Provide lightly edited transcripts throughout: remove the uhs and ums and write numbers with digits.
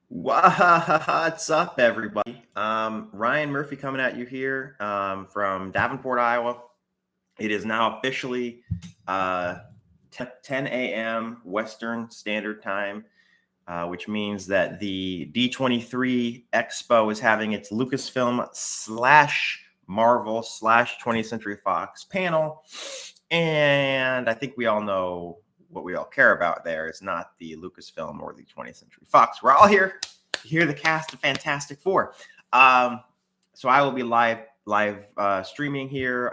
What's up, everybody? Ryan Murphy coming at you here from Davenport, Iowa. It is now officially uh, 10 a.m. Western Standard Time, which means that the D23 Expo is having its Lucasfilm slash Marvel slash 20th Century Fox panel. And I think we all know what we all care about there. It's not the Lucasfilm or the 20th Century Fox. We're all here to hear the cast of Fantastic Four. So I will be live streaming here.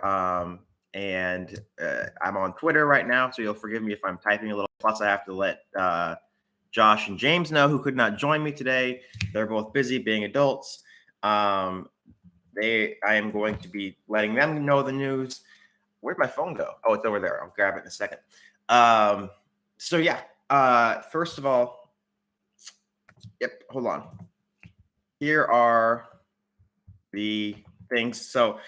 And I'm on Twitter right now, so you'll forgive me if I'm typing a little. Plus, I have to let Josh and James know, who could not join me today. They're both busy being adults. I am going to be letting them know the news. Where'd my phone go? Oh, it's over there. I'll grab it in a second. So yeah. First of all, hold on. Here are the things. So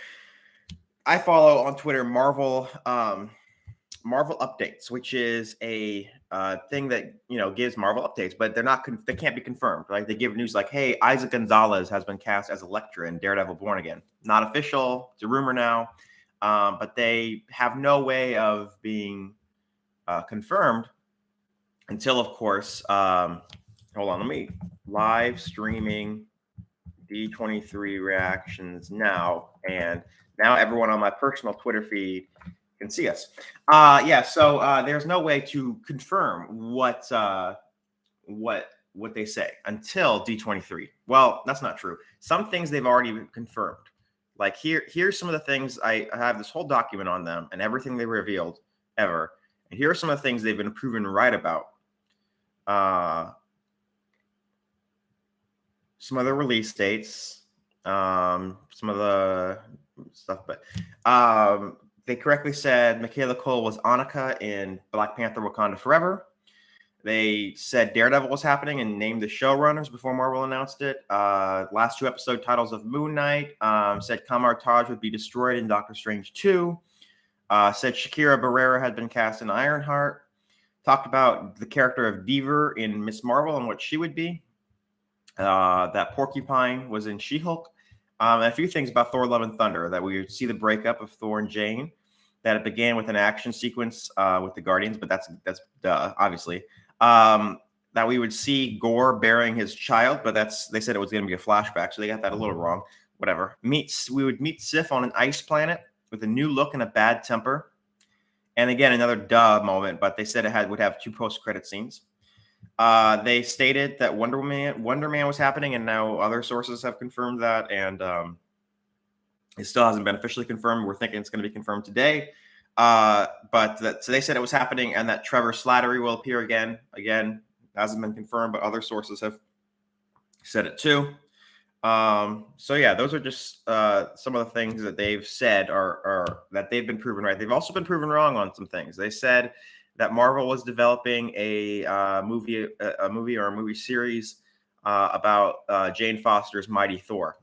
I follow on Twitter Marvel Updates, which is a thing that gives Marvel updates, but they can't be confirmed. Like, they give news like, "Hey, Isaac Gonzalez has been cast as Elektra in Daredevil: Born Again." Not official; it's a rumor now, but they have no way of being confirmed until, of course. Hold on, let me live streaming D23 reactions now, and now everyone on my personal Twitter feed can see us. So there's no way to confirm what they say until D23. Well, that's not true. Some things they've already confirmed. Like, here's some of the things. I have this whole document on them and everything they revealed ever. And here are some of the things they've been proven right about. Some of the release dates, some of the stuff, but they correctly said Michaela Cole was Annika in Black Panther: Wakanda Forever. They said Daredevil was happening and named the showrunners before Marvel announced it. Last two episode titles of Moon Knight. Said Kamar Taj would be destroyed in Doctor Strange 2. Said Shakira Barrera had been cast in Ironheart. Talked about the character of Deaver in Miss Marvel and what she would be. That Porcupine was in She-Hulk. And a few things about Thor: Love and Thunder, that we would see the breakup of Thor and Jane, that it began with an action sequence with the Guardians, but that's obviously. That we would see Gore burying his child, but they said it was going to be a flashback, so they got that a little wrong. Whatever. We would meet Sif on an ice planet with a new look and a bad temper. And again, another duh moment, but they said would have 2 post-credit scenes. They stated that Wonder Man was happening, and now other sources have confirmed that, and it still hasn't been officially confirmed. We're thinking it's going to be confirmed today. So they said it was happening, and that Trevor Slattery will appear again. Again, hasn't been confirmed, but other sources have said it too. So yeah, those are just some of the things that they've said are that they've been proven right. They've also been proven wrong on some things. They said that Marvel was developing a movie series about Jane Foster's Mighty Thor.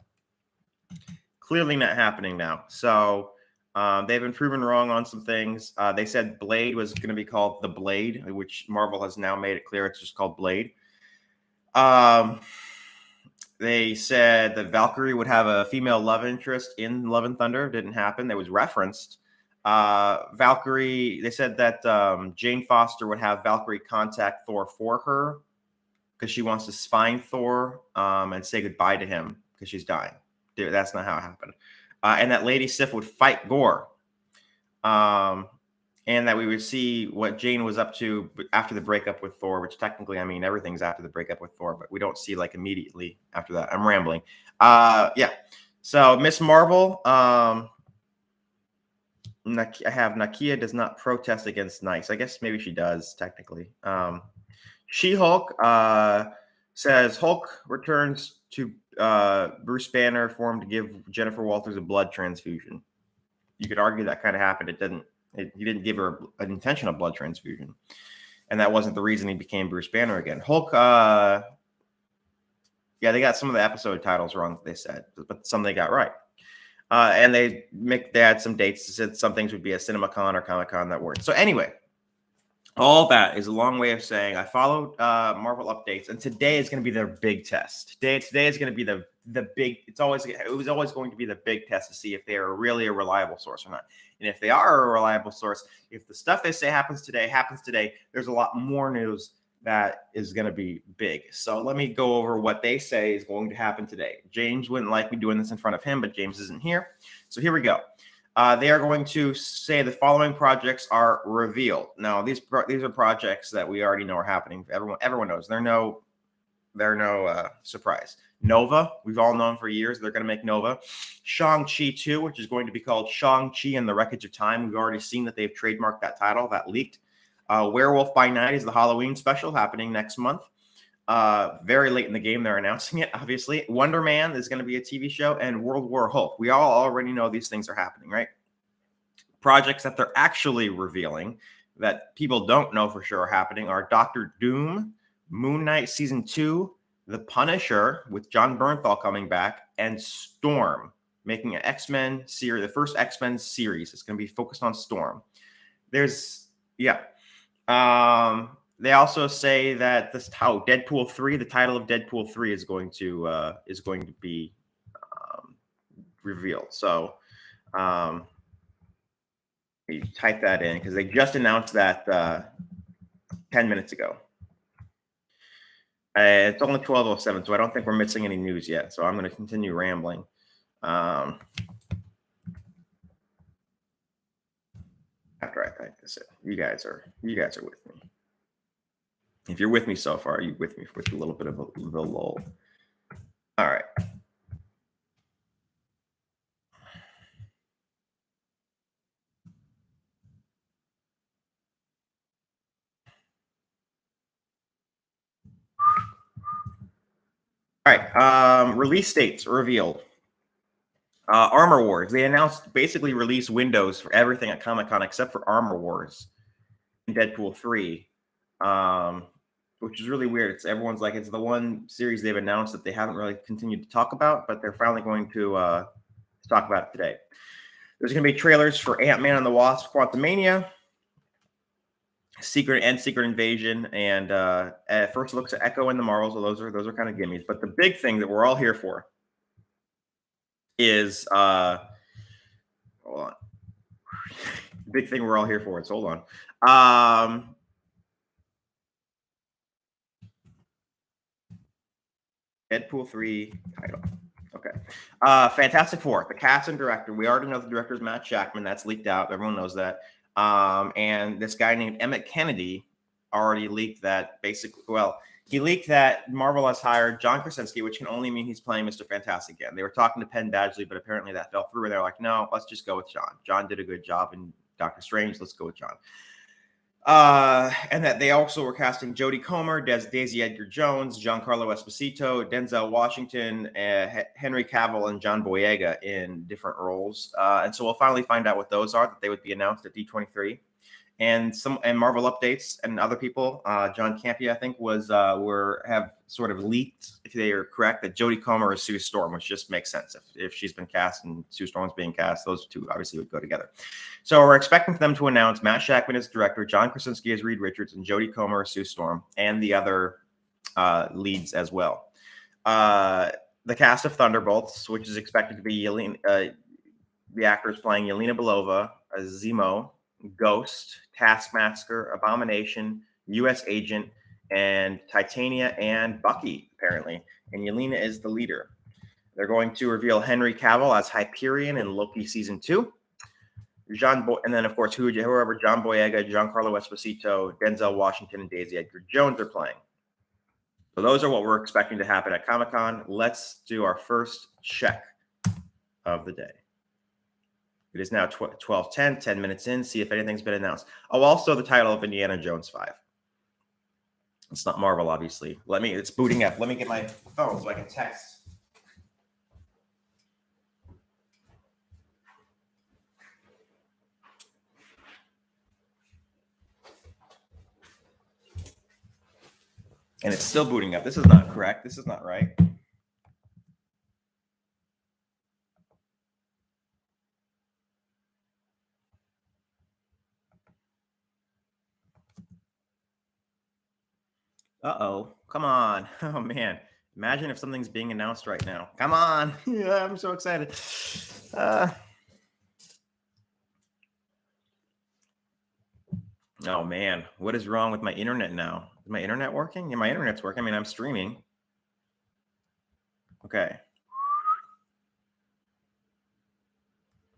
Clearly not happening now. So they've been proven wrong on some things. They said Blade was going to be called The Blade, which Marvel has now made it clear it's just called Blade. They said that Valkyrie would have a female love interest in Love and Thunder. Didn't happen. That was referenced. Valkyrie, they said that Jane Foster would have Valkyrie contact Thor for her because she wants to find Thor and say goodbye to him because she's dying. Dude, that's not how it happened. And that Lady Sif would fight Gore. And that we would see what Jane was up to after the breakup with Thor, which technically, I mean, everything's after the breakup with Thor, but we don't see like immediately after that. I'm rambling. Yeah. So Miss Marvel, I have Nakia does not protest against Nice. I guess maybe she does technically. She-Hulk says Hulk returns to Bruce Banner form to give Jennifer Walters a blood transfusion. You could argue that kind of happened. It didn't. He didn't give her an intentional blood transfusion, and that wasn't the reason he became Bruce Banner again. Hulk. Yeah, they got some of the episode titles wrong. They said, but some they got right. And they had some dates. They said some things would be at CinemaCon or Comic-Con that weren't. So anyway, All that is a long way of saying I followed Marvel updates, and today is going to be their big test. Today is going to be the big. It was always going to be the big test to see if they are really a reliable source or not. And if they are a reliable source, if the stuff they say happens today, there's a lot more news that is going to be big. So let me go over what they say is going to happen today. James wouldn't like me doing this in front of him, but James isn't here. So here we go. They are going to say the following projects are revealed. Now, these are projects that we already know are happening. Everyone knows. They're no surprise. Nova, we've all known for years they're going to make Nova. Shang-Chi 2, which is going to be called Shang-Chi and the Wreckage of Time. We've already seen that they've trademarked that title. That leaked. Werewolf by Night is the Halloween special happening next month. Very late in the game, they're announcing it, obviously. Wonder Man is going to be a TV show, and World War Hulk. We all already know these things are happening, right? Projects that they're actually revealing that people don't know for sure are happening are Doctor Doom, Moon Knight Season 2, The Punisher with John Bernthal coming back, and Storm making an X-Men series, the first X-Men series. It's going to be focused on Storm. They also say that Deadpool 3, the title of Deadpool 3 is going to be revealed. So you type that in because they just announced that 10 minutes ago. It's only 12:07, so I don't think we're missing any news yet. So I'm going to continue rambling. After I type this in, you guys are with me. If you're with me so far, you're with me with a little bit of a lull. All right. All right. Release dates revealed. Armor Wars. They announced basically release windows for everything at Comic-Con except for Armor Wars and Deadpool 3, which is really weird. Everyone's like, it's the one series they've announced that they haven't really continued to talk about, but they're finally going to talk about it today. There's going to be trailers for Ant-Man and the Wasp: Quantumania, Secret Invasion, and first looks at Echo and the Marvels. So those are kind of gimmies. But the big thing that we're all here for is hold on. Big thing we're all here for. Hold on. Deadpool 3 title. Okay. Fantastic Four, the cast and director. We already know the director is Matt Shakman. That's leaked out. Everyone knows that. And this guy named Emmett Kennedy already leaked that he leaked that Marvel has hired John Krasinski, which can only mean he's playing Mr. Fantastic again. They were talking to Penn Badgley, but apparently that fell through. And they're like, no, let's just go with John. John did a good job in Doctor Strange. Let's go with John. And that they also were casting Jodie Comer, Daisy Edgar Jones, Giancarlo Esposito, Denzel Washington, Henry Cavill, and John Boyega in different roles. And so we'll finally find out what those are, that they would be announced at D23. And Marvel updates and other people. John Campea, I think, have sort of leaked, if they are correct, that Jodie Comer is Sue Storm, which just makes sense. If she's been cast and Sue Storm's being cast, those two obviously would go together. So we're expecting them to announce Matt Shakman as director, John Krasinski as Reed Richards, and Jodie Comer as Sue Storm, and the other leads as well. The cast of Thunderbolts, which is expected to be the actors playing Yelena Belova as Zemo, Ghost, Taskmaster, Abomination, U.S. Agent, and Titania and Bucky, apparently. And Yelena is the leader. They're going to reveal Henry Cavill as Hyperion in Loki Season 2. And then, of course, whoever John Boyega, Giancarlo Esposito, Denzel Washington, and Daisy Edgar Jones are playing. So those are what we're expecting to happen at Comic-Con. Let's do our first check of the day. It is now 12:10, 10 minutes in. See if anything's been announced. Oh, also the title of Indiana Jones 5. It's not Marvel, obviously. It's booting up. Let me get my phone so I can text. And it's still booting up. This is not correct. This is not right. Uh-oh. Come on. Oh, man. Imagine if something's being announced right now. Come on. Yeah, I'm so excited. Oh, man. What is wrong with my internet now? Is my internet working? Yeah, my internet's working. I mean, I'm streaming. Okay.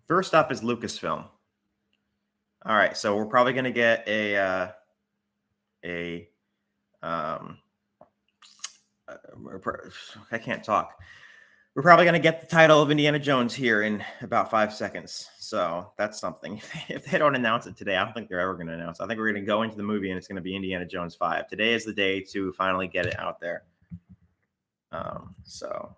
First up is Lucasfilm. All right. So we're probably going to get um, I can't talk. We're probably going to get the title of Indiana Jones here in about 5 seconds. So that's something. If they don't announce it today, I don't think they're ever going to announce it. I think we're going to go into the movie and it's going to be Indiana Jones 5. Today is the day to finally get it out there. So.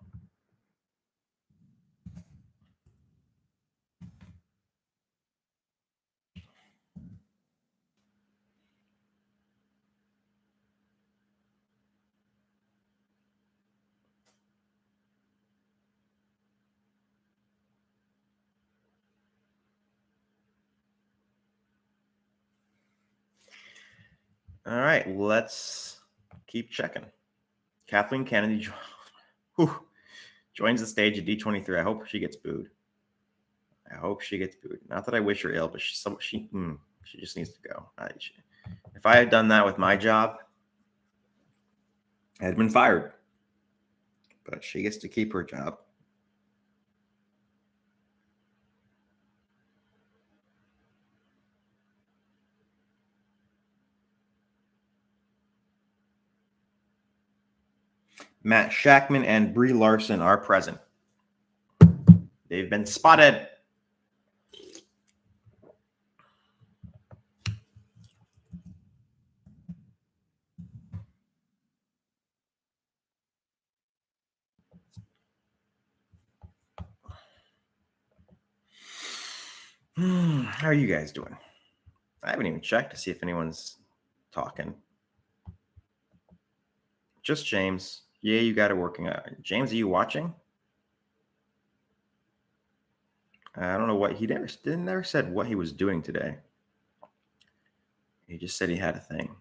All right, let's keep checking. Kathleen Kennedy joins the stage at D23. I hope she gets booed. Not that I wish her ill, but she just needs to go. If I had done that with my job, I had been fired. But she gets to keep her job. Matt Shackman and Brie Larson are present. They've been spotted. How are you guys doing? I haven't even checked to see if anyone's talking. Just James. Yeah, you got it working out. James, are you watching? I don't know what he never said what he was doing today. He just said he had a thing.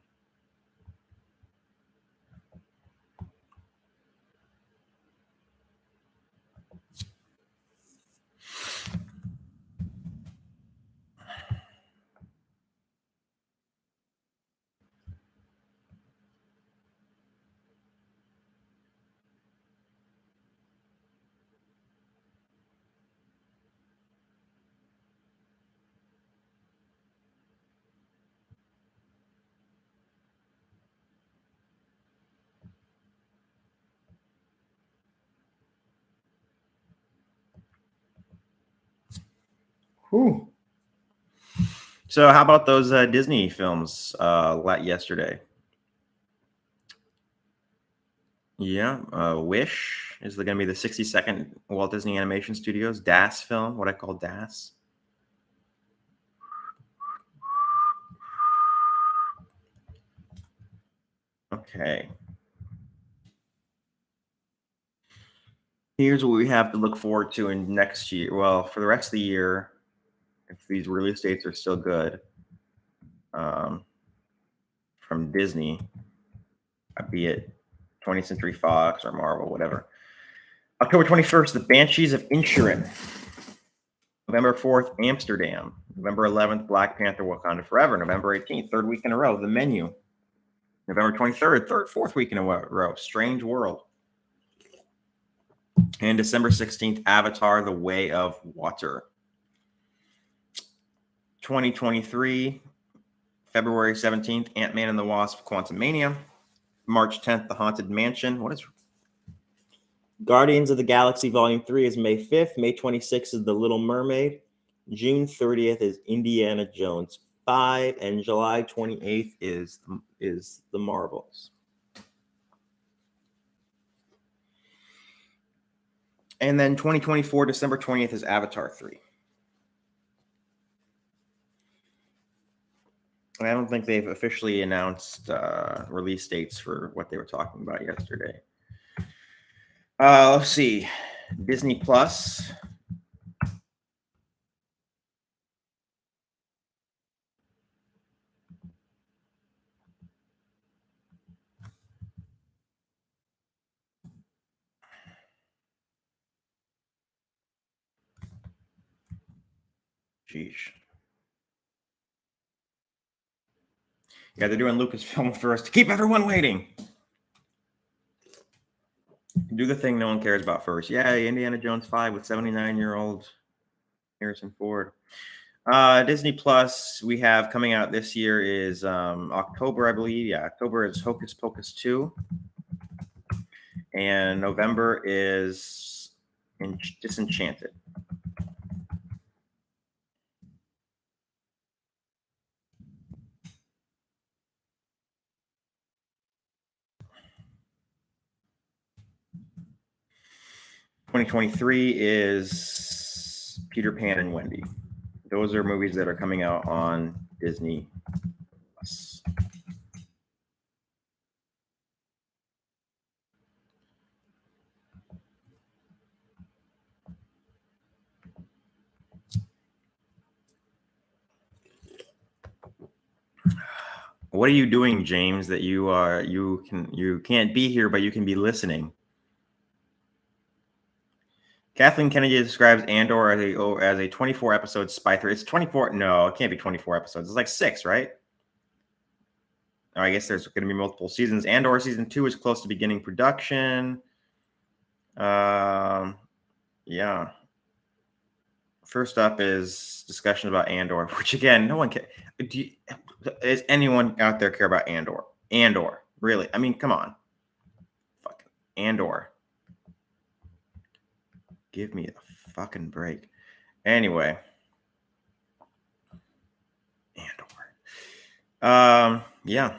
Whew. So how about those Disney films yesterday? Yeah, Wish is going to be the 62nd Walt Disney Animation Studios DAS film, what I call DAS. Okay. Here's what we have to look forward to in next year. Well, for the rest of the year, if these release dates are still good, from Disney, be it 20th Century Fox or Marvel, whatever. October 21st, The Banshees of Inisherin. November 4th, Amsterdam. November 11th, Black Panther: Wakanda Forever. November 18th, third week in a row, The Menu. November 23rd, fourth week in a row, Strange World. And December 16th, Avatar: The Way of Water. 2023, February 17th, Ant-Man and the Wasp: Quantumania. March 10th, The Haunted Mansion. What is Guardians of the Galaxy Volume 3 is May 5th. May 26th is The Little Mermaid. June 30th is Indiana Jones 5. And July 28th is The Marvels. And then 2024, December 20th is Avatar 3. I don't think they've officially announced release dates for what they were talking about yesterday. Let's see. Disney Plus. Sheesh. Yeah, they're doing Lucasfilm first to keep everyone waiting. Do the thing no one cares about first. Yay, Indiana Jones 5 with 79-year-old Harrison Ford. Disney Plus we have coming out this year is October, I believe. Yeah, October is Hocus Pocus 2. And November is Disenchanted. '23 is Peter Pan and Wendy. Those are movies that are coming out on Disney Plus. What are you doing, James? That you can't be here, but you can be listening. Kathleen Kennedy describes Andor as a 24 episode spy thriller. It's 24. No, it can't be 24 episodes. It's like 6, right? Oh, I guess there's going to be multiple seasons. Andor season 2 is close to beginning production. Yeah. First up is discussion about Andor, which again, no one can. Does anyone out there care about Andor? Andor, really? I mean, come on. Fucking Andor. Give me a fucking break. Anyway. Andor. Yeah.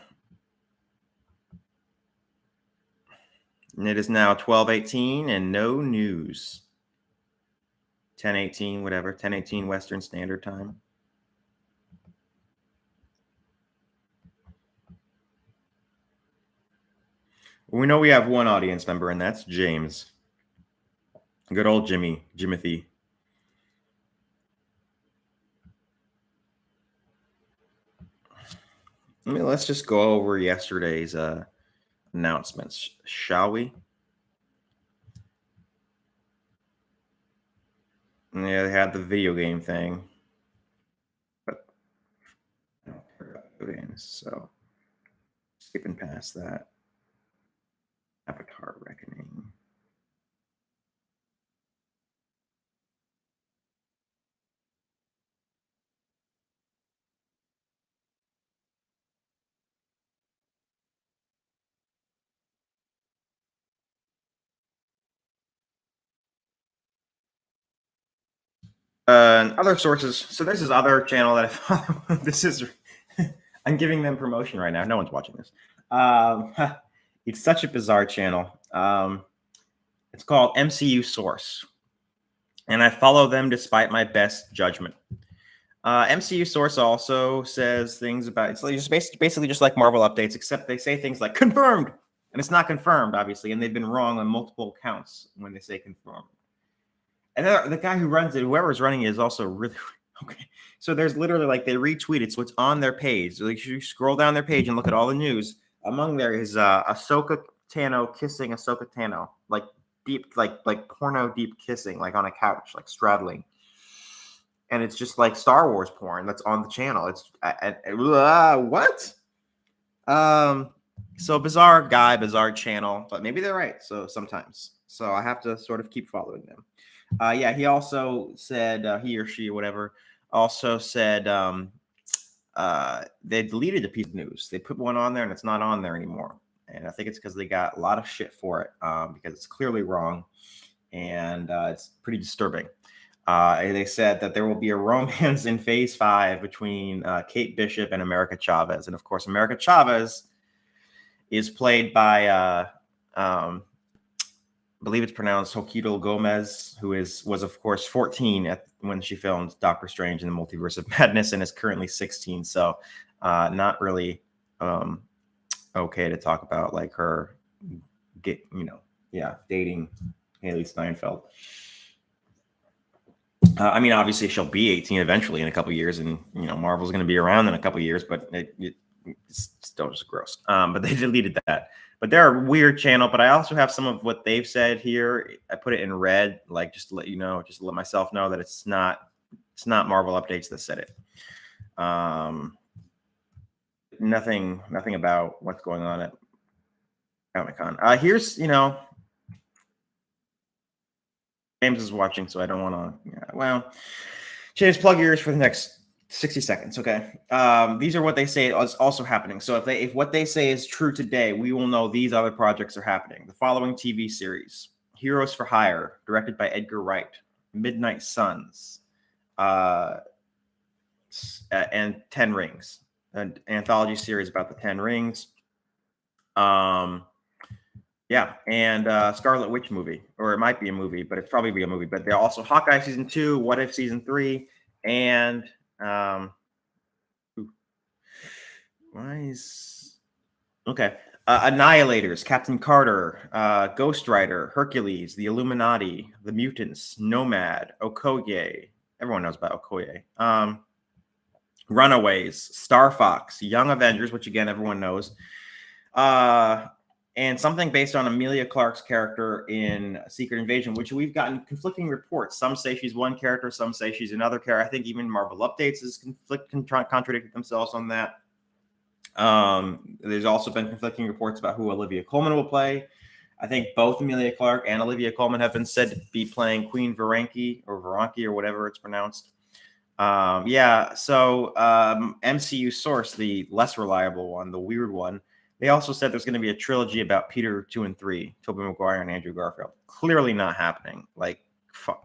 And it is now 12:18 and no news. 10:18, whatever. 10:18 Western Standard Time. We know we have one audience member, and that's James. Good old Jimothy. Let's just go over yesterday's announcements, shall we? Yeah, they had the video game thing, but I don't care about video games, so skipping past that. Avatar Reckoning. Other sources. So this is other channel that I follow. This is. I'm giving them promotion right now. No one's watching this. It's such a bizarre channel. It's called MCU Source, and I follow them despite my best judgment. MCU Source also says things about it's just basically just like Marvel updates, except they say things like confirmed, and it's not confirmed, obviously, and they've been wrong on multiple counts when they say confirmed. And the guy who runs it, whoever's running it, is also really okay. So there's literally like they retweet it, so it's on their page. Like you scroll down their page and look at all the news. Among there is Ahsoka Tano kissing Ahsoka Tano, like deep, like porno deep kissing, like on a couch, like straddling. And it's just like Star Wars porn that's on the channel. It's what? So bizarre guy, bizarre channel, but maybe they're right. So sometimes, so I have to sort of keep following them. Yeah, he also said he or she or whatever also said they deleted a piece of news. They put one on there and it's not on there anymore. And I think it's because they got a lot of shit for it because it's clearly wrong and it's pretty disturbing. They said that there will be a romance in Phase 5 between Kate Bishop and America Chavez. And of course, America Chavez is played by I believe it's pronounced Joquito Gomez, who was of course 14 when she filmed Doctor Strange in the Multiverse of Madness and is currently 16. So not really okay to talk about like her, dating Haley Steinfeld. I mean, obviously she'll be 18 eventually in a couple of years, and Marvel's going to be around in a couple of years, but it's still just gross. But they deleted that. But they're a weird channel. But I also have some of what they've said here. I put it in red, like just to let you know, just to let myself know that it's not It's not Marvel Updates that said it. Nothing about what's going on at Comic-Con. Here's, James is watching, so I don't want to. Yeah, well, James, plug your ears for the next 60 seconds, okay? These are what they say is also happening. So if what they say is true today, we will know these other projects are happening. The following TV series: Heroes for Hire, directed by Edgar Wright; Midnight Suns, and Ten Rings, an anthology series about the Ten Rings. Yeah, and Scarlet Witch movie, or it might be a movie, but it's probably be a movie. But they're also Hawkeye season 2, What If season 3, and Annihilators, Captain Carter, Ghost Rider, Hercules, the Illuminati, the Mutants, Nomad, Okoye. Everyone knows about Okoye. Runaways, Star Fox, Young Avengers, which again everyone knows. And something based on Emilia Clarke's character in Secret Invasion, which we've gotten conflicting reports. Some say she's one character, some say she's another character. I think even Marvel Updates has contradicted themselves on that. There's also been conflicting reports about who Olivia Colman will play. I think both Emilia Clarke and Olivia Colman have been said to be playing Queen Varanki or whatever it's pronounced. So MCU source, the less reliable one, the weird one, they also said there's going to be a trilogy about Peter 2 and 3, Tobey Maguire and Andrew Garfield. Clearly not happening. Like,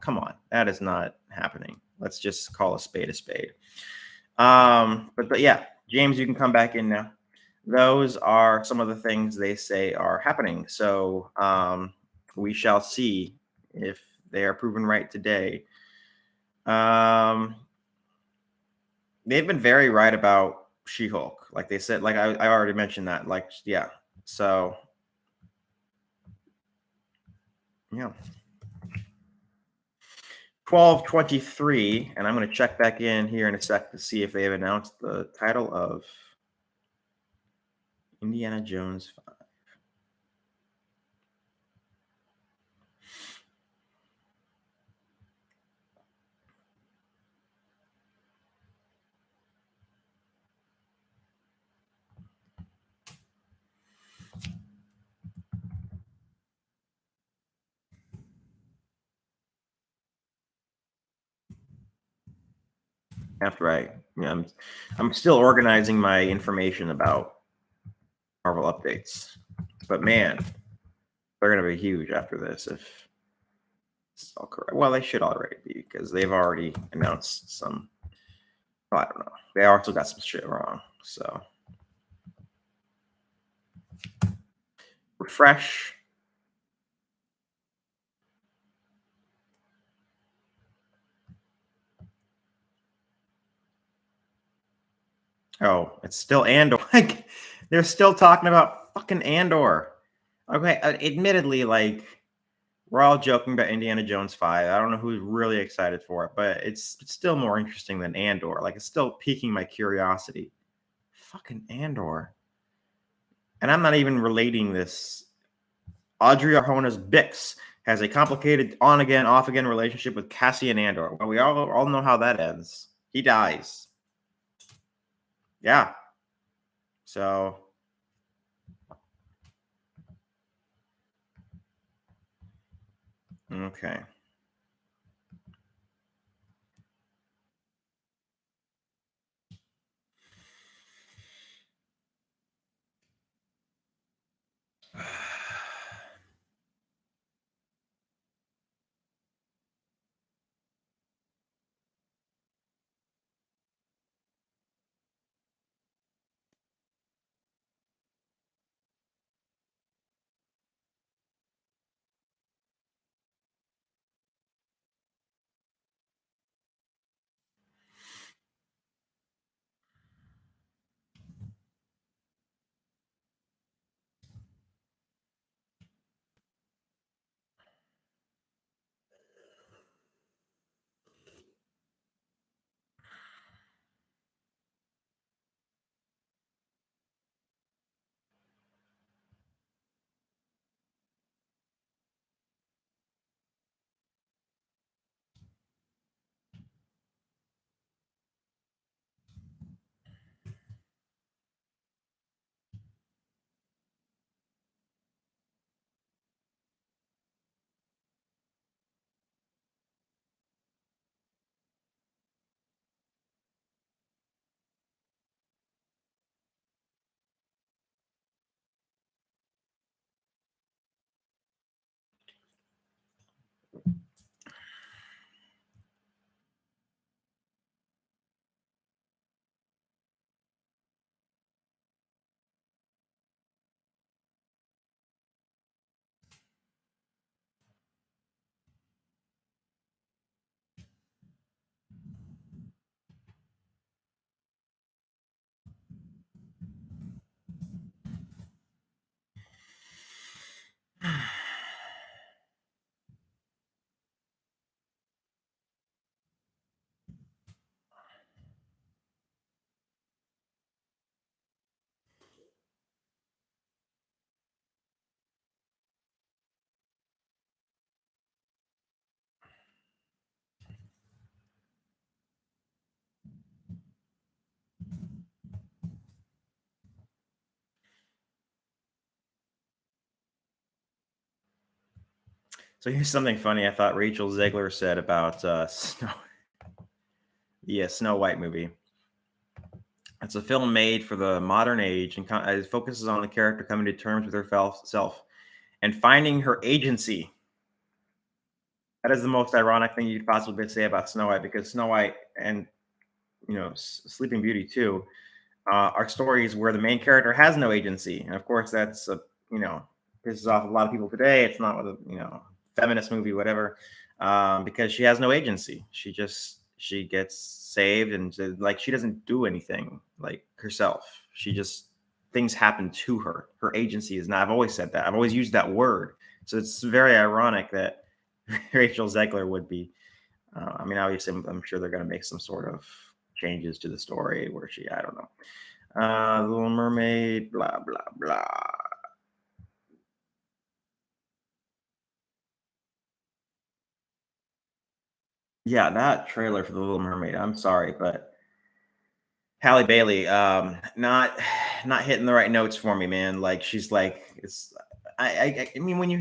come on, that is not happening. Let's just call a spade a spade. But yeah, James, you can come back in now. Those are some of the things they say are happening. So we shall see if they are proven right today. They've been very right about She-Hulk. Like they said, like I already mentioned that. Like, yeah. So, yeah. 12/23, and I'm going to check back in here in a sec to see if they have announced the title of Indiana Jones 5. After I'm still organizing my information about Marvel Updates, but man, they're going to be huge after this if it's all correct. Well, they should already be because they've already announced some. Well, I don't know. They also got some shit wrong. So refresh. Oh, it's still Andor. Like they're still talking about fucking Andor. Okay, admittedly, like we're all joking about Indiana Jones 5. I don't know who's really excited for it, but it's still more interesting than Andor. Like it's still piquing my curiosity. Fucking Andor. And I'm not even relating this. Audrey Arjona's Bix has a complicated on-again, off-again relationship with Cassian Andor. Well, we all know how that ends. He dies. Yeah. So okay. So here's something funny I thought Rachel Zegler said about the Snow White movie. It's a film made for the modern age and it focuses on the character coming to terms with her self and finding her agency. That is the most ironic thing you could possibly say about Snow White, because Snow White and Sleeping Beauty too are stories where the main character has no agency, and of course that's you know pisses off a lot of people today. It's not a feminist movie, whatever, because she has no agency. She gets saved, and like she doesn't do anything like herself. She just things happen to her. Her agency is not. I've always said that. I've always used that word. So it's very ironic that Rachel Zegler would be. I mean, obviously, I'm sure they're going to make some sort of changes to the story where I don't know. Little Mermaid, blah blah blah. Yeah, that trailer for the Little Mermaid. I'm sorry, but Halle Bailey, not hitting the right notes for me, man. Like she's like it's. I mean, when you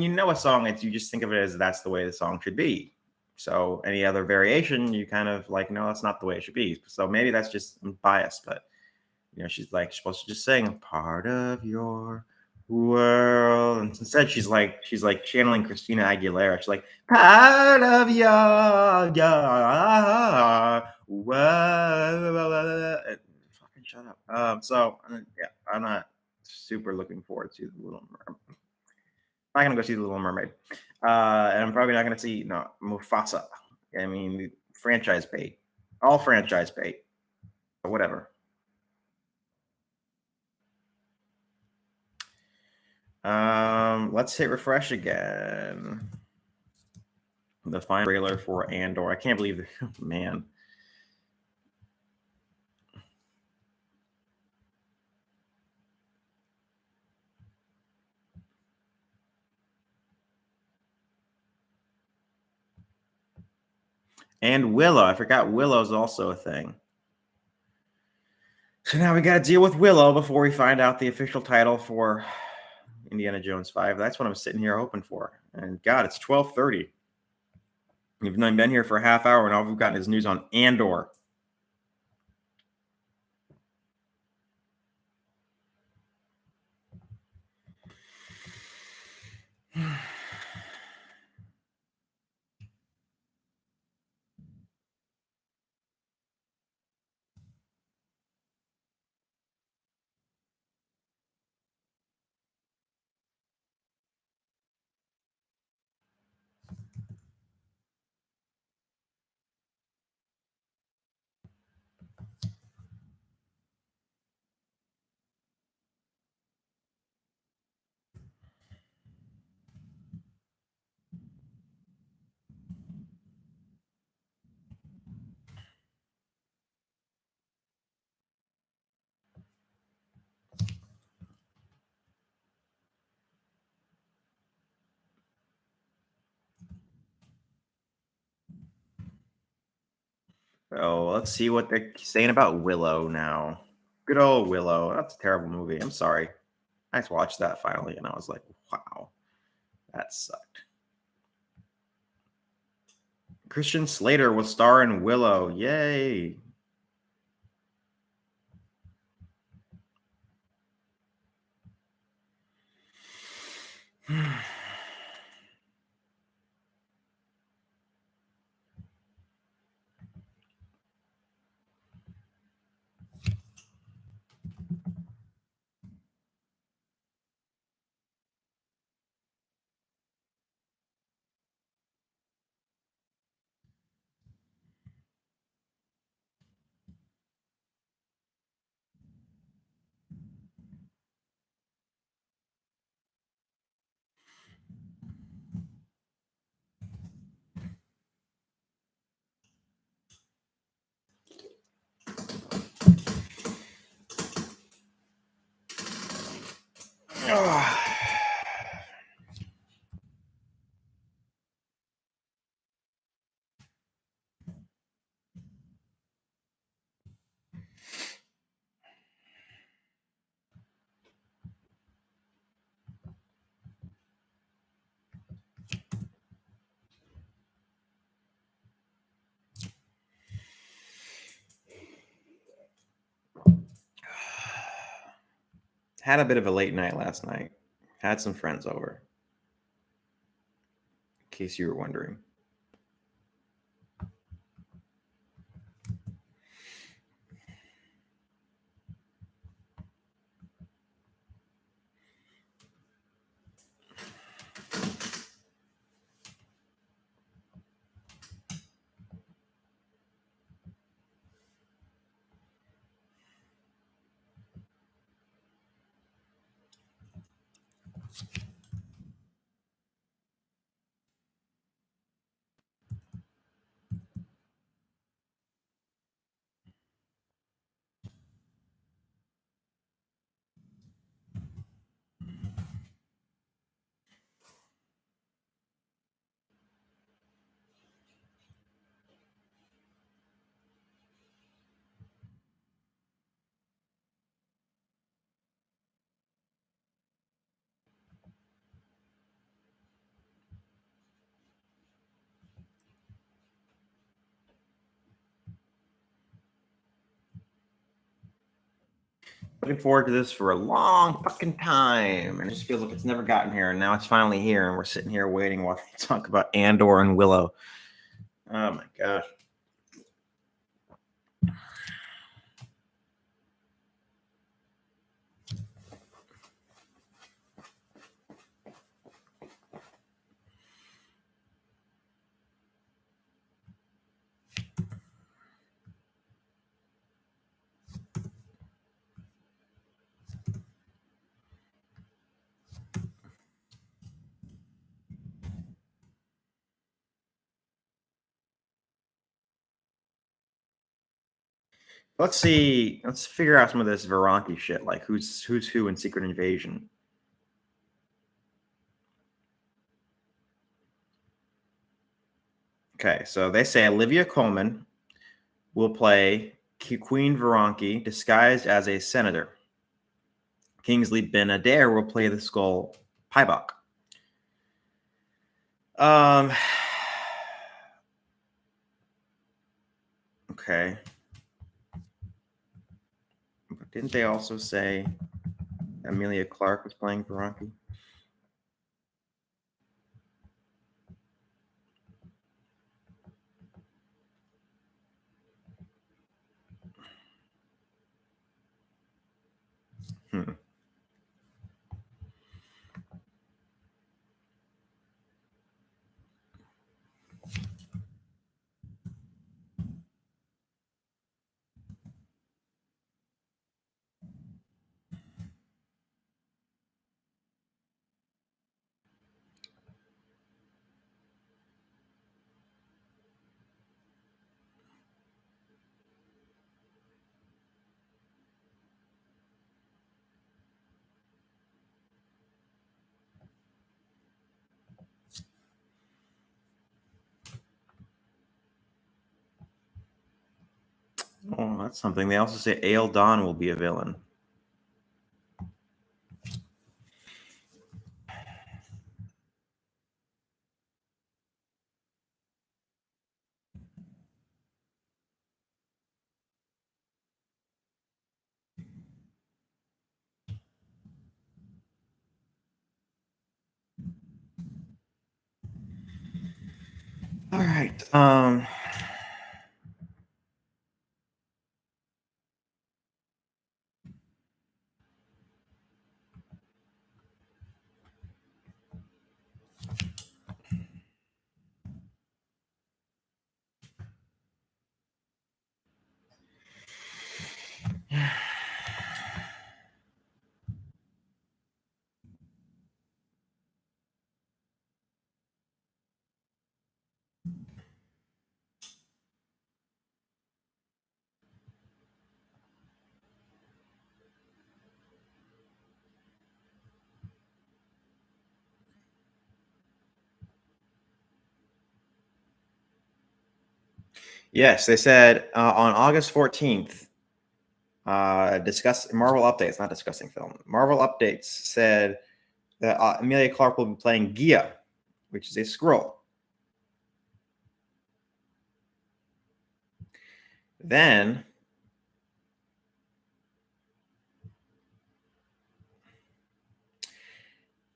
know a song, it's you just think of it as that's the way the song should be. So any other variation, you kind of like, no, that's not the way it should be. So maybe that's just biased, but she's like supposed to just sing part of your world. And instead she's like channeling Christina Aguilera. She's like, part of your world. Fucking shut up. Yeah, I'm not super looking forward to the Little Mermaid. I'm not gonna go see the Little Mermaid. And I'm probably not gonna see Mufasa. I mean, franchise bait. All franchise bait. But whatever. Let's hit refresh again. The final trailer for Andor. I can't believe it. Man. And Willow. I forgot Willow's also a thing. So now we got to deal with Willow before we find out the official title for Indiana Jones 5. That's what I'm sitting here hoping for. And God, it's 12:30. We've been here for a half hour, and all we've gotten is news on Andor. So let's see what they're saying about Willow now. Good old Willow. That's a terrible movie. I'm sorry. I just watched that finally, and I was like, wow, that sucked. Christian Slater will star in Willow. Yay. Had a bit of a late night last night. Had some friends over. In case you were wondering. Looking forward to this for a long fucking time, and it just feels like it's never gotten here, and now it's finally here, and we're sitting here waiting while they talk about Andor and Willow. Oh my gosh. Let's see. Let's figure out some of this Veronki shit, like who's who in Secret Invasion. Okay, so they say Olivia Colman will play Queen Veronki disguised as a senator. Kingsley Ben-Adair will play the Skull Pybok. Okay. But didn't they also say Emilia Clarke was playing Veronki? Hmm. Oh, that's something. They also say Ael Dawn will be a villain. All right. Yes, they said on August 14th, discuss Marvel updates, not discussing film. Marvel updates said that Emilia Clarke will be playing Gia, which is a Skrull. Then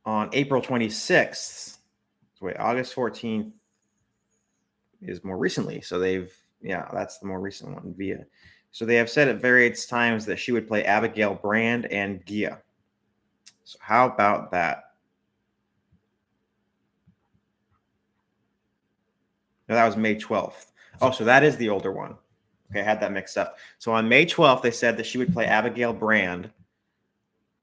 on April 26th. Wait, August 14th is more recently. So that's the more recent one via. So they have said at various times that she would play Abigail Brand and Gia. So how about that? No, that was May 12th. Oh, so that is the older one. Okay, I had that mixed up. So on May 12th, they said that she would play Abigail Brand,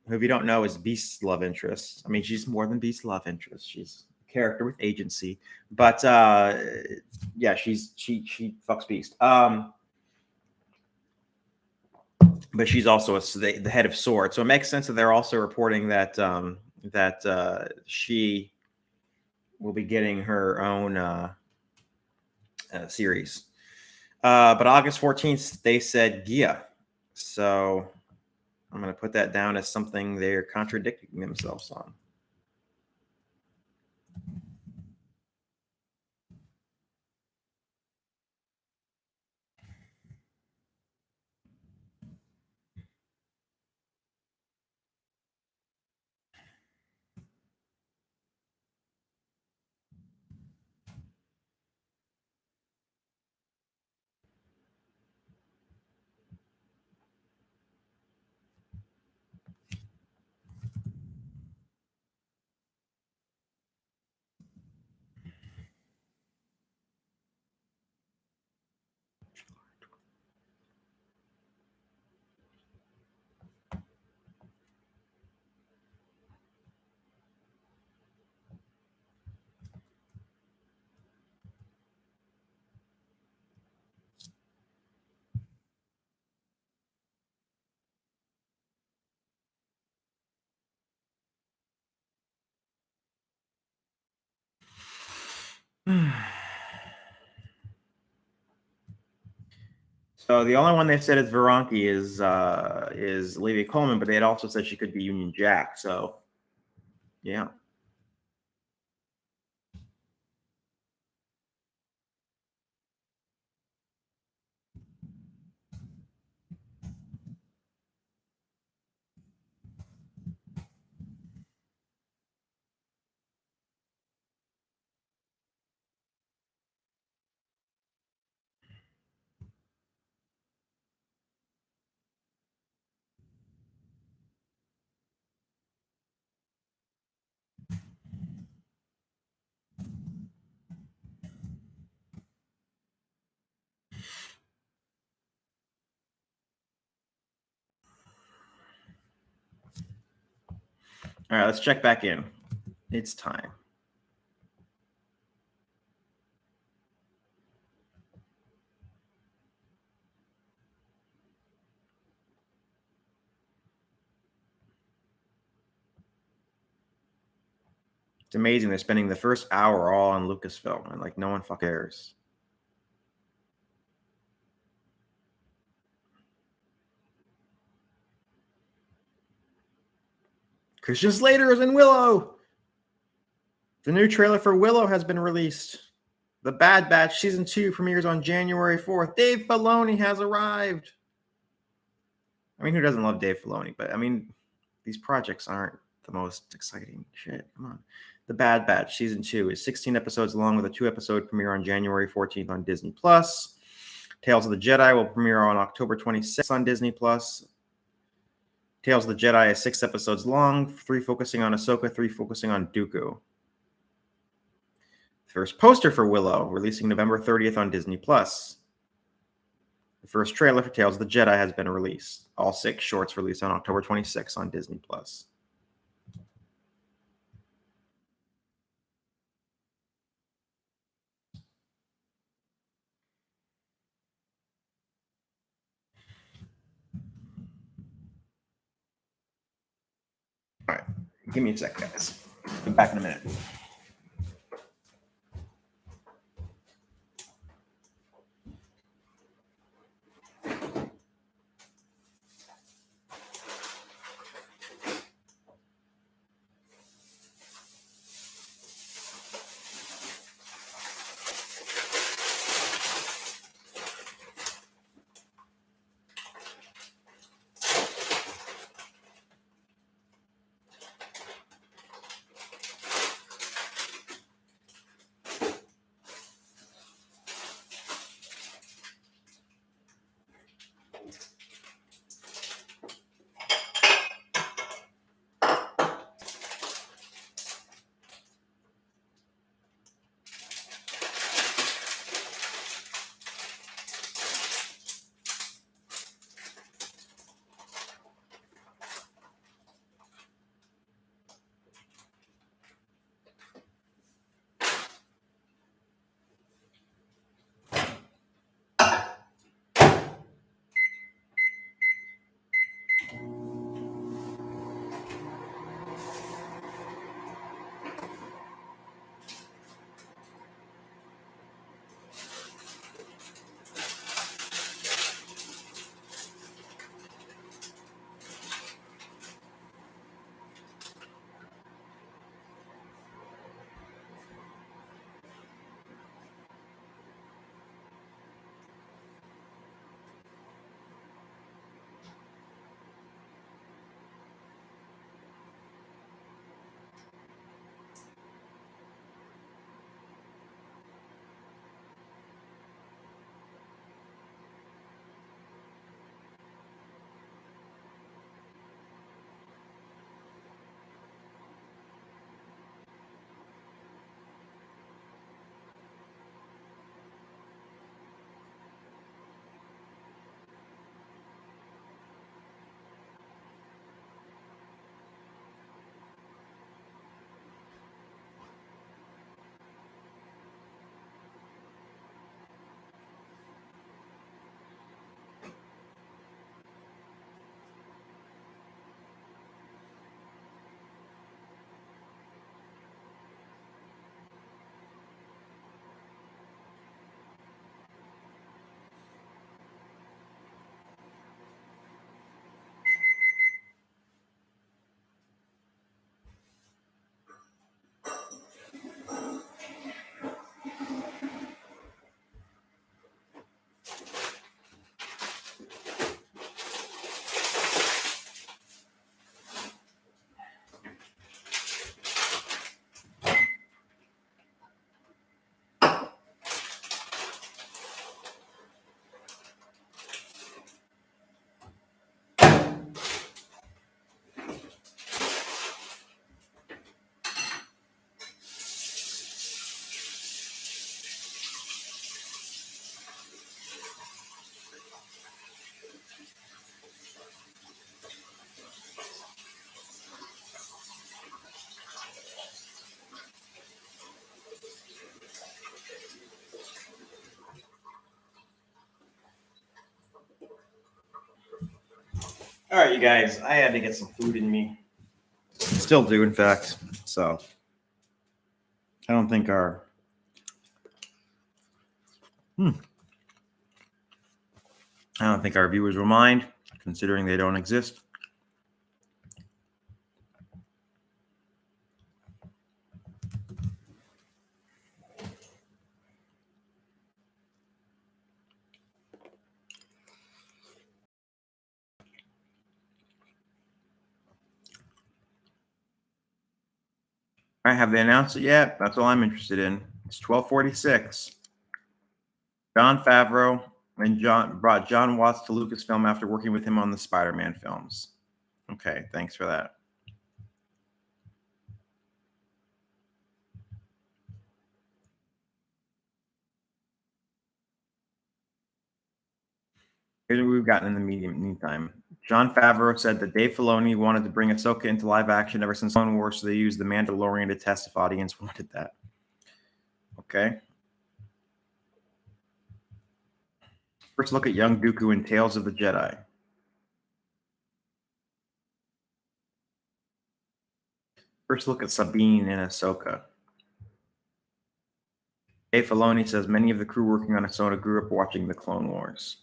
who, if you don't know, is Beast's love interest. I mean, she's more than Beast's love interest. She's a character with agency. But yeah, she fucks Beast. But she's also the head of S.W.O.R.D. So it makes sense that they're also reporting that she will be getting her own series. But August 14th, they said Gia. So I'm going to put that down as something they're contradicting themselves on. So the only one they said is Veronki is Olivia Colman, but they had also said she could be Union Jack. So yeah. All right, let's check back in. It's time. It's amazing they're spending the first hour all on Lucasfilm and like no one fucking cares. Christian Slater is in Willow. The new trailer for Willow has been released. The Bad Batch Season 2 premieres on January 4th. Dave Filoni has arrived. I mean, who doesn't love Dave Filoni? But I mean, these projects aren't the most exciting shit. Come on. The Bad Batch Season 2 is 16 episodes long with a 2-episode premiere on January 14th on Disney+. Tales of the Jedi will premiere on October 26th on Disney+. Tales of the Jedi is 6 episodes long, 3 focusing on Ahsoka, 3 focusing on Dooku. The first poster for Willow, releasing November 30th on Disney+. The first trailer for Tales of the Jedi has been released. All 6 shorts released on October 26th on Disney+. All right, give me a sec, guys. Be back in a minute. All right, you guys, I had to get some food in me. Still do, in fact. So I don't think our viewers will mind, considering they don't exist. All right, have they announced it yet? That's all I'm interested in. It's 12:46. Jon Favreau and brought John Watts to Lucasfilm after working with him on the Spider-Man films. Okay, thanks for that. Here's what we've gotten in the meantime. Jon Favreau said that Dave Filoni wanted to bring Ahsoka into live action ever since Clone Wars, so they used The Mandalorian to test if audience wanted that. Okay. First look at young Dooku in Tales of the Jedi. First look at Sabine in Ahsoka. Dave Filoni says many of the crew working on Ahsoka grew up watching the Clone Wars.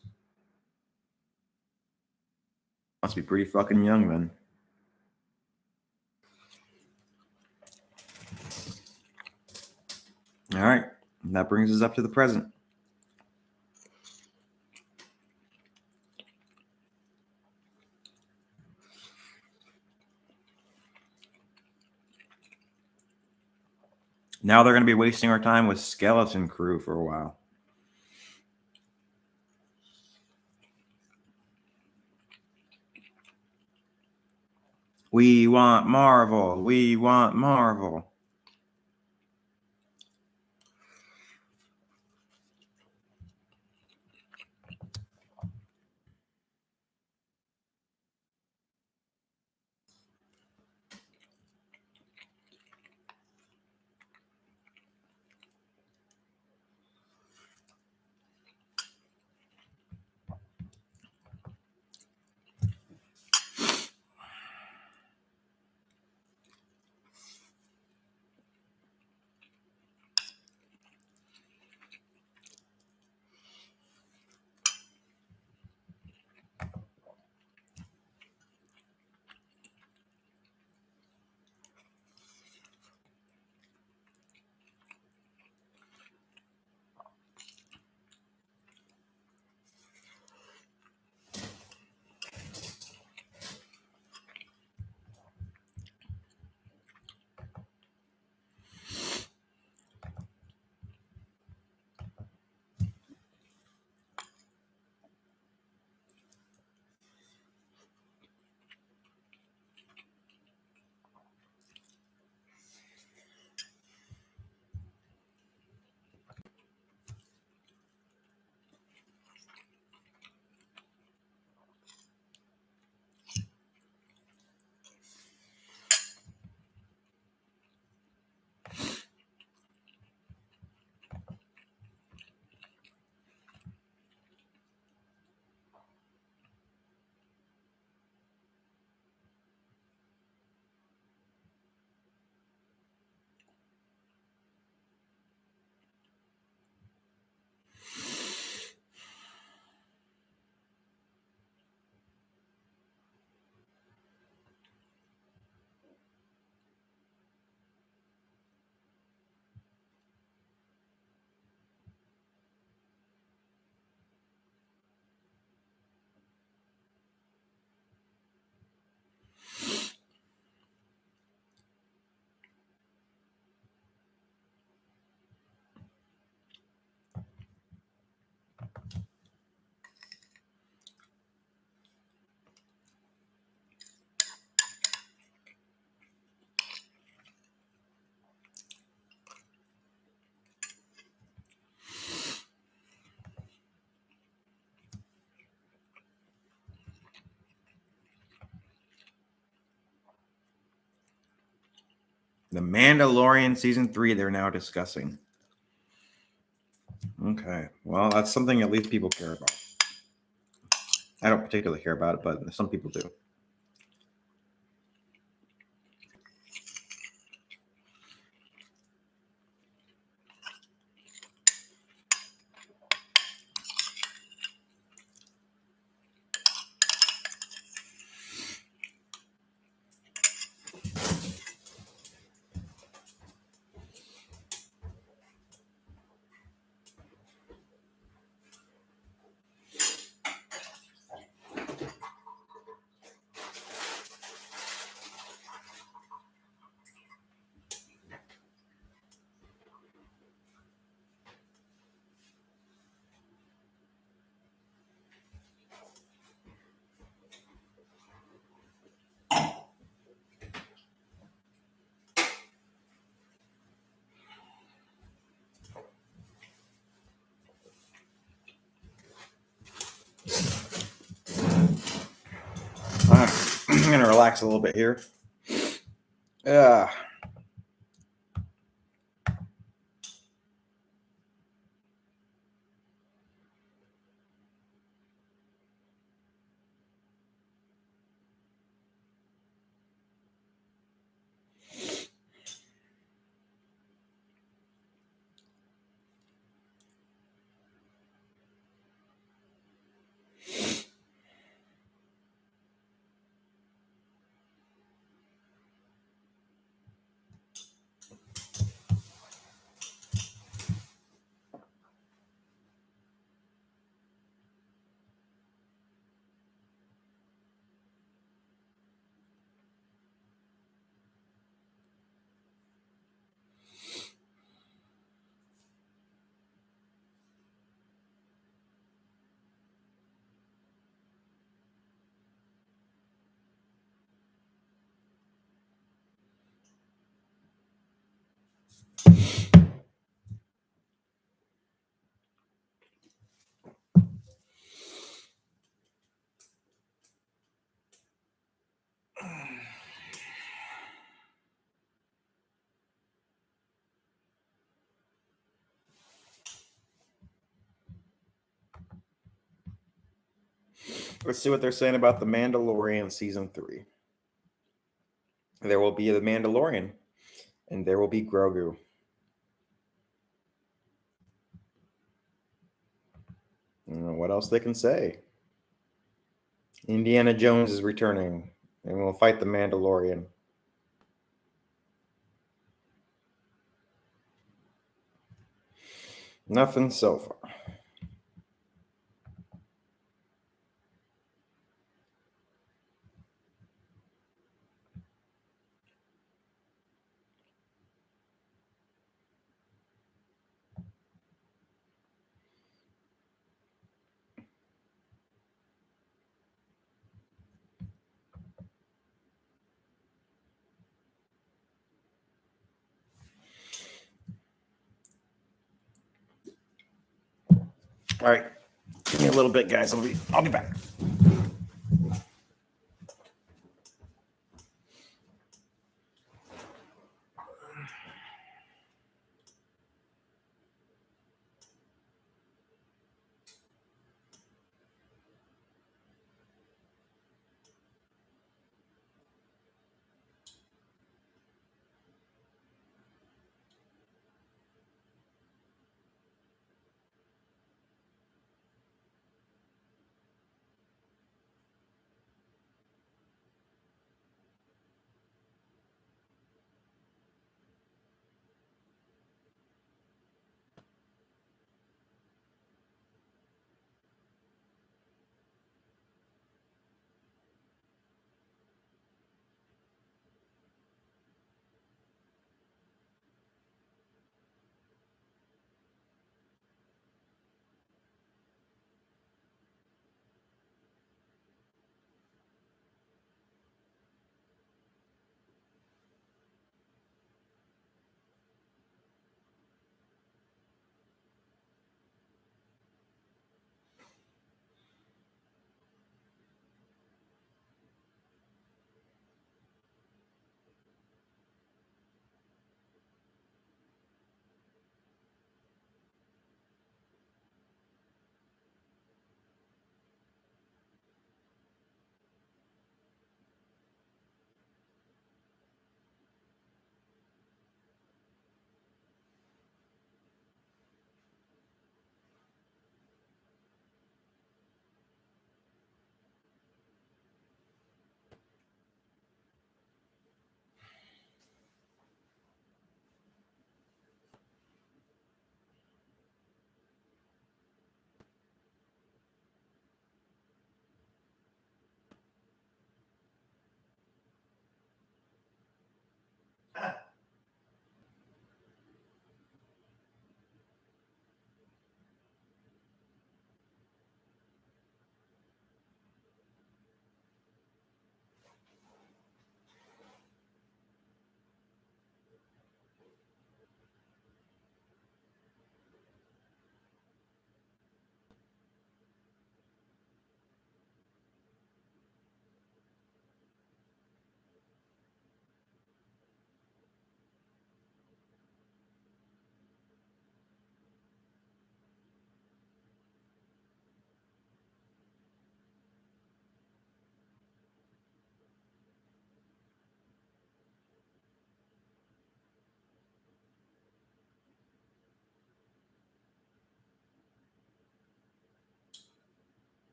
Must be pretty fucking young then. All right. And that brings us up to the present. Now they're going to be wasting our time with Skeleton Crew for a while. We want Marvel. We want Marvel. The Mandalorian Season 3 they're now discussing. Okay. Well, that's something at least people care about. I don't particularly care about it, but some people do. I'm going to relax a little bit here. Yeah. Let's see what they're saying about The Mandalorian Season 3. There will be The Mandalorian, and there will be Grogu. I don't know what else they can say. Indiana Jones is returning, and we'll fight the Mandalorian. Nothing so far. All right, give me a little bit, guys. I'll be back.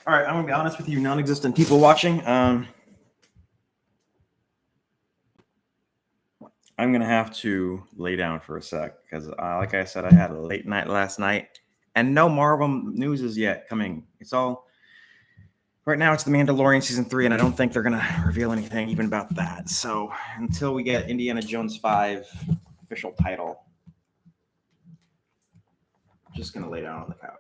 All right, I'm gonna be honest with you, non-existent people watching. I'm gonna have to lay down for a sec because, like I said, I had a late night last night, and no Marvel news is yet coming. It's all right now. It's the Mandalorian season 3, and I don't think they're gonna reveal anything even about that. So until we get Indiana Jones 5 official title, I'm just gonna lay down on the couch.